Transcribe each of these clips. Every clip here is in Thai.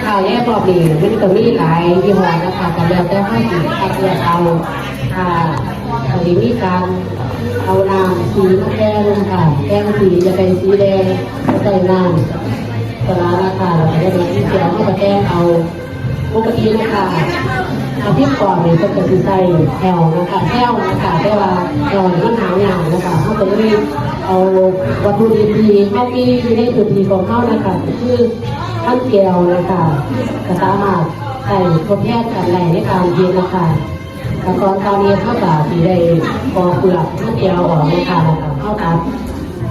ข้าวแยกรอบนี้มันก็มีหลายยี่ห้อนะคะแต่แล้วแต่ห้าสีคัดเลือกเอาอันนี้มีการเอาน้ำสีมาแก้ลงค่ะแก้สีจะเป็นสีแดงจะใส่น้ำปลาราคาแล้วก็จะเป็นสีเขียวก็จะแก้เอาปกตินะคะอาทิตย์ก่อนเนี่ยจะเป็นสีใส่แถวนะคะแถวนะคะแต่ว่าแถวมันหายาวนะคะเขาจะไม่เอาวัตถุดิบที่เขามีอยู่ในจุดดีของเขานะคะคือขั้นเกลียวนะคะจะสามารถใส่ทดแทนกันในการเรียนนะคะแล้วก็ตอนนี้เข้ากับที่ได้ปอกเปลือกขั้นเกลียวออกนะคะเข้ากับ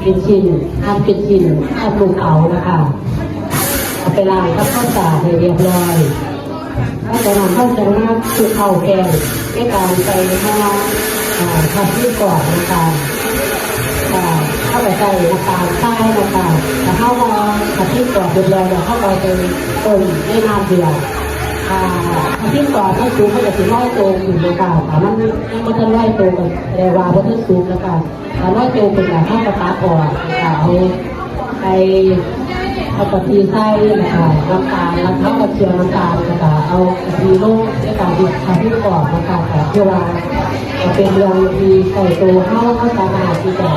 เป็นชิ้นทำเป็นชิ้นทำลูกเขานะคะเอาไปล้างกับข้าวสารให้เรียบร้อยแล้วจากนั้นก็จะมาจุดเข่าแกงในการใส่ข้าวผัดที่ก่อนนะคะเข้าไปใส่น้ำตาลทรายนะคะแล้วเข้ามาผัดที่ก่อนเรียบร้อยแล้วเข้าไปเป็นต้มในน้ำเดือดผัดที่ก่อนให้สูงเขาจะถึงร้อยโตอยู่นะคะแต่มันไม่จะร้อยโตกันแต่ว่าไม่ถึงสูงนะคะแต่ร้อยโตเป็นแบบข้าวกระตาอ่อนนะคะเอากะทิใส่นะคะน้ำตาลแล้วเข้ากระเทียมน้ำตาลนะคะเอากะทิลงในการผัดที่ก่อนนะคะแต่เพื่อว่าเป็นเรื่องที่ใส่ตัวเข้าสามารถที่จะ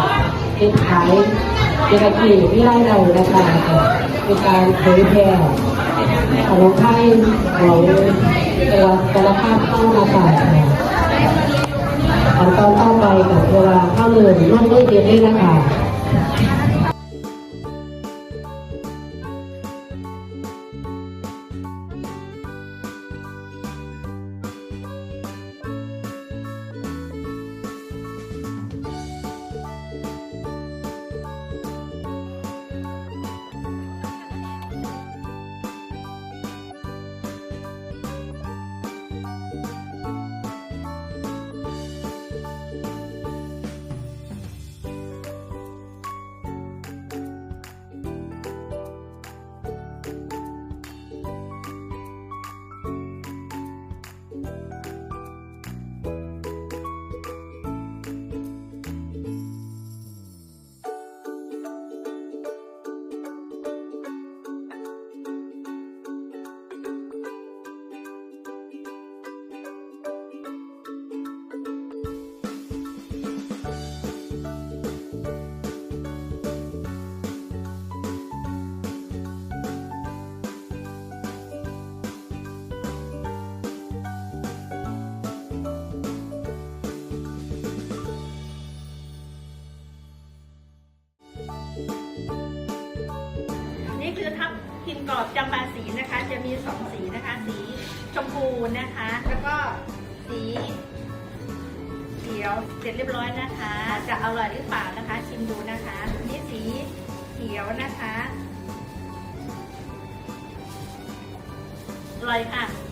เป็นขายเป็นอาชีพที่ไร้เรานะคะเป็นการเผยแพร่ขนมไทยของแต่ละภาคเข้านะคะขั้นตอนต่อไปกับเวลาเข้าเลยร่วมด้วยเย็นด้วยนะคะนี่คือทับทิมกรอบจำปาสีนะคะจะมี2สีนะคะสีชมพูนะคะแล้วก็สีเขียวเสร็จเรียบร้อยนะคะจะอร่อยหรือเปล่านะคะชิมดูนะคะนี่สีเขียวนะคะอร่อยค่ะ